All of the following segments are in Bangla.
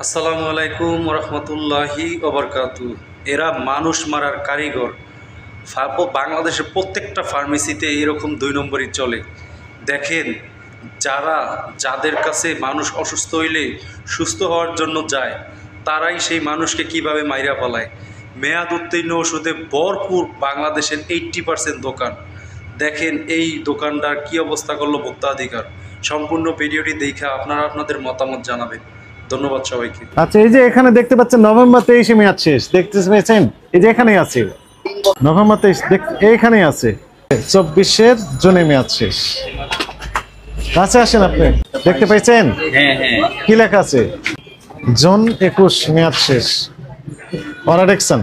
আসসালামু আলাইকুম রহমতুল্লাহি ওবরকাতু। এরা মানুষ মারার কারিগর। বাংলাদেশের প্রত্যেকটা ফার্মেসিতে এরকম 2 নম্বরই চলে। দেখেন, যাদের কাছে মানুষ অসুস্থ হইলে সুস্থ হওয়ার জন্য যায়, তারাই সেই মানুষকে কিভাবে মাইরা ফেলায়। মেয়াদ উত্তীর্ণ ওষুধে ভরপুর বাংলাদেশের 80% দোকান। দেখেন এই দোকানটার কি অবস্থা করলো ভোক্তাধিকার। সম্পূর্ণ ভিডিওটি দেখে আপনারা আপনাদের মতামত জানাবেন। ধন্যবাদ সবাইকে। আচ্ছা, এই যে এখানে দেখতে পাচ্ছেন নভেম্বর 23 মেয়াদ শেষ, দেখতে পেয়েছেন? এই যে এখানেই আছে নভেম্বর 23, এইখানেই আছে। 24-এর জুনে মেয়াদ শেষ। কাছে আসেন, আপনি দেখতে পাইছেন? কি লেখা আছে? জুন 21 মেয়াদ শেষ। অরাডেক্সন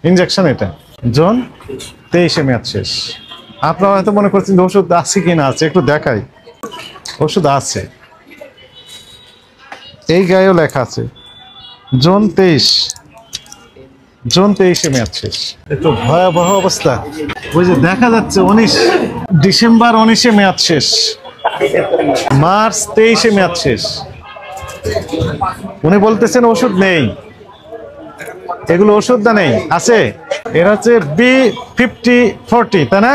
ইনজেকশন, এটা জুন 23-এ মেয়াদ শেষ। আপনারা হয়তো মনে করছেন যে ওষুধ আছে কি না আছে, একটু দেখাই। ওষুধ আছে, এই গায়েও লেখা আছে জুন 23-এ মেয়াদ শেষ। একটু ভয়াবহ অবস্থা। ওই যে দেখা যাচ্ছে ডিসেম্বর 19-এ মেয়াদ শেষ, মার্চ 23-এ মেয়াদ শেষ। উনি বলতেছেন ওষুধ নেই, এগুলো ওষুধ না নেই, আছে। এরা হচ্ছে B5040, তাই না?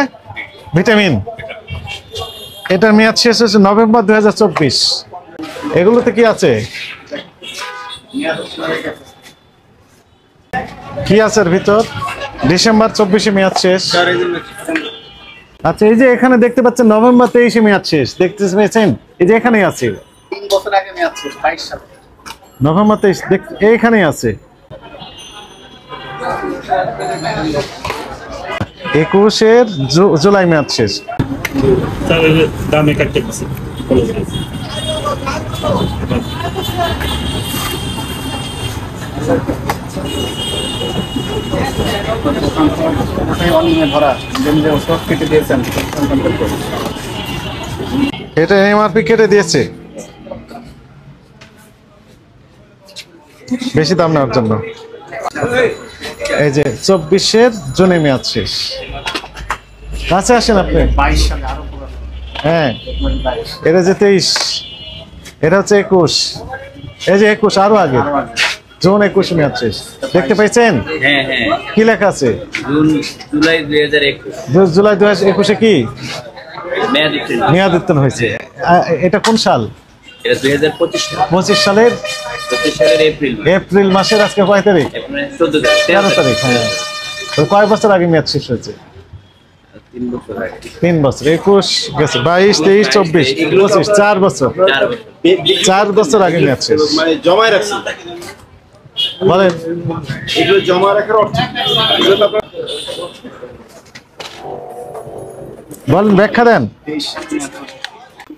ভিটামিন। এটার মেয়াদ শেষ হচ্ছে নভেম্বর 2024। এগুলোতে কি আছে? কি আছে এর ভিতর? ডিসেম্বর 24-এ মেয়াদ শেষ। আচ্ছা, এই যে এখানে দেখতে পাচ্ছেন নভেম্বর 23-এ মেয়াদ শেষ, দেখতে পেয়েছেন? এই যে এখানেই আছে 3 বছর আগে মেয়াদ শেষ, 22 সালে। নভেম্বর 23 এইখানেই আছে। 21-এর জুলাই মেয়াদ শেষ। দামে কাটতে পারছি। এটা এমআরপি কেটে দিয়েছে বেশি দাম নেওয়ার জন্য। এই যে 24-এর জুনে মেয়াদ শেষ। কাছে আসেন আপনি। 22 সালে আরো পুরো। হ্যাঁ, এটা যে 23, এটা হচ্ছে 21। এই যে 21 আরো আগে, জুন 21 মেয়াদ শেষ। দেখতে পাইছেন? কি লেখা আছে? জুলাই 2021 জুলাই 2021-এ কি মেয়াদ উত্তীর্ণ হয়েছে? এটা কোন সাল? এটা 2025 সাল। 25 সালের 25 সালের এপ্রিল মাসের আজকে কয় তারিখ? 13 তারিখ। হ্যাঁ, তো কয় বছর আগে মেয়াদ শেষ হয়েছে? 3 বছর আগে। 3 বছর। 21 গেছে, 22, 23, 24, 25, 4 বছর। 4 বছর আগে মেয়াদ শেষ। মানে জমায় রাখছি, বলেন। এগুলো জমা রাখার অর্থ বলেন, ব্যাখ্যা দেন।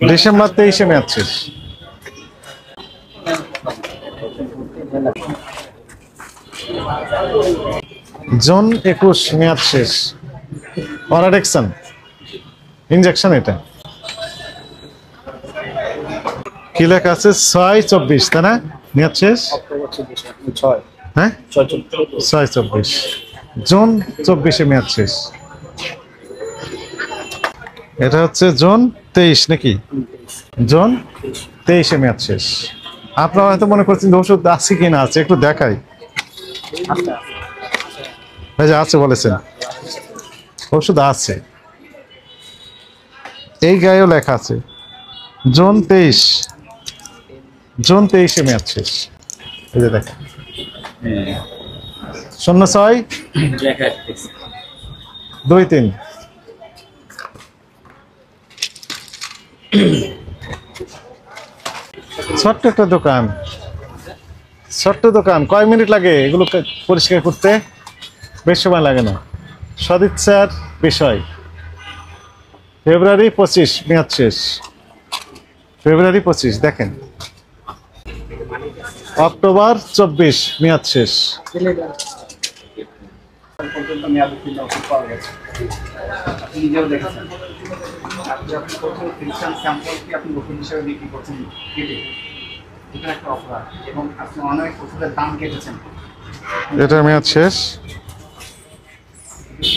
ডিসেম্বর 23-এ মেয়াদ শেষ। জুন 21 মেয়াদ শেষ। অরাডেক্সন ইনজেকশন, এটা কি লেখা আছে? 6/24, তাই না? মেয়াদ শেষ। হ্যাঁ, 6/24। জুন 24-এ মেয়াদ শেষ। এটা হচ্ছে জুন 23 নাকি? জুন 23-এ মেয়াদ শেষ। আপনারা হয়তো মনে করছেন যে ওষুধ আছে কি না আছে, একটু দেখাই। এই যে আছে বলেছেন, ওষুধ আছে, এই গায়েও লেখা আছে জুন 23-এ মেয়াদ শেষ। এই যে দেখেন, 06-23। ছোট্ট একটা দোকান, কয় মিনিট লাগে এগুলো পরিষ্কার করতে? বেশ সময় লাগে না, সদিচ্ছার বিষয়। ফেব্রুয়ারি 25 মেয়াদ শেষ। ফেব্রুয়ারি 25 দেখেন। অক্টোবর 24 মেয়াদ শেষ। পর্যন্ত মেয়াদ উত্তীর্ণ ওষুধ পাওয়া গেছে। আপনি নিজেও দেখেছেন। আপনি যখন প্রথম ক্রিস্টাল স্যাম্পলকে আপনি ওষুধ হিসেবে বিক্রি করছেন কেটে, এটা একটা অপরাধ। এবং আপনি অনেক ওষুধের দাম কেটেছেন। এটার মেয়াদ শেষ।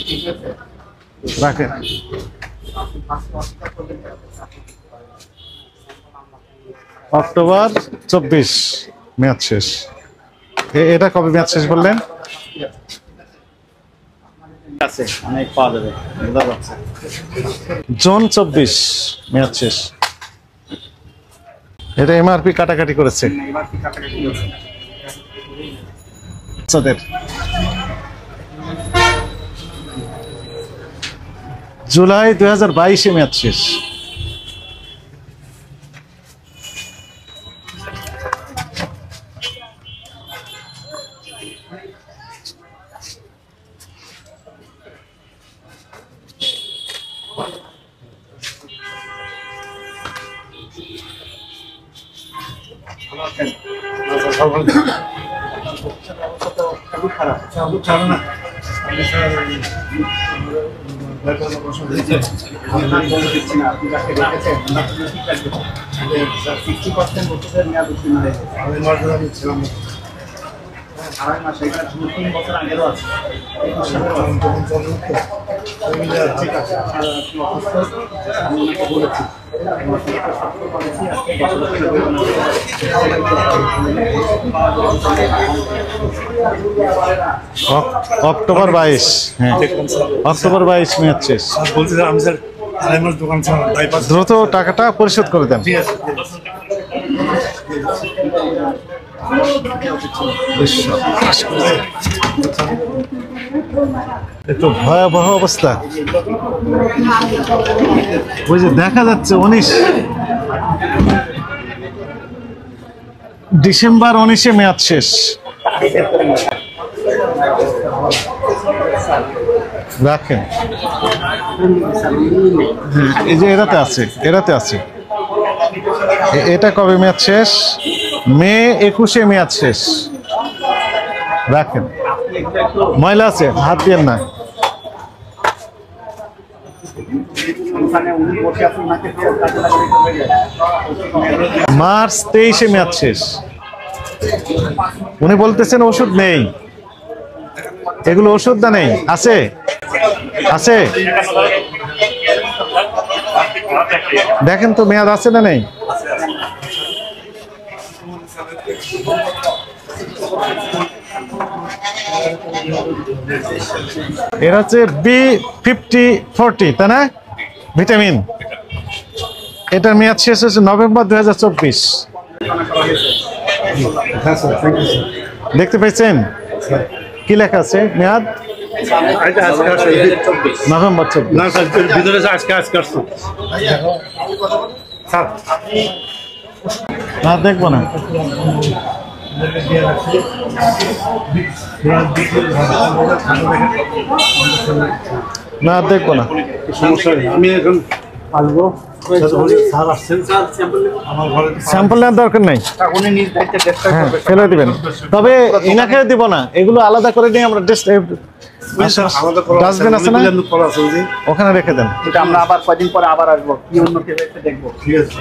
ঠিক আছে, রাখেন। অক্টোবর 24 মেয়াদ শেষ। এটা কবে মেয়াদ শেষ বললেন? আছে অনেক পাওয়া যাবে, বোঝা যাচ্ছে। জুন 24 মেয়াদ শেষ। এটা এমআরপি কাটাকাটি করেছে এবার কি কাটাকাটি হচ্ছে? বাচ্চাদের। জুলাই 2022 মেয়াদ শেষ। খুব খারাপ। আপনার বলে দিচ্ছি না, আপনি যাকে রেখেছেন, আপনি কি কাটবেন? 60% ওষুধের মেয়াদ উত্তীর্ণ হয়ে গেছে। আড়াই মাস, এখানে 2-3 বছর আগেরও আছে। 21 সালেরও আছে। ঠিক আছে, আপনি অসুস্থ, আমি ওনাকে বলেছি। এবং আপনাকে সতর্ক করেছি, আজকে 10 বছর অক্টোবর 22, হ্যাঁ অক্টোবর 22 মেয়াদ শেষ। বলছি স্যার, আমি স্যার আড়াই মাস দোকান ছিলাম, বাইপাস। দ্রুত টাকাটা পরিশোধ করে দেন। ঠিক আছে। একটু ভয়াবহ অবস্থা। ওই যে দেখা যাচ্ছে 19 ডিসেম্বর 19 মেয়াদ শেষ। রাখেন, এই যে এরাতে আছে, এরাতে আছে। এটা কবে মেয়াদ শেষ? মে 21 মেয়াদ শেষ। রাখেন, ময়লা আছে, হাত দিয়েন না। মার্চ 23 মেয়াদ শেষ। উনি বলতেছেন ওষুধ নেই, এগুলো ওষুধ না নেই, আছে আছে, দেখেন তো মেয়াদ আছে না নেই। এর হচ্ছে B5040, তাই না? ভিটামিন। এটার মেয়াদ শেষ হচ্ছে নভেম্বর 2024। দেখতে পেয়েছেন কি লেখা আছে মেয়াদ? নভেম্বর 24। না স্যার, ভিতরে আজকে আসতো স্যার। না দেখবো না, না দেখবো না। সমস্যা নেই, আমি এখন আসবো। স্যার আসছেন, আমার ঘরে স্যাম্পল নেওয়ার দরকার নাই, উনি নিজ দায়িত্বে চেষ্টা হ্যাঁ করবেন। ফেলে দিবেন। তবে ইনাকে দিব না, এগুলো আলাদা করে নিয়ে আমরা ডাস্টবিন আছে না, ওখানে রেখে দেন। এটা আমরা আবার কয়দিন পরে আবার আসবো, কি উন্নতি হয়েছে দেখবো। ঠিক আছে।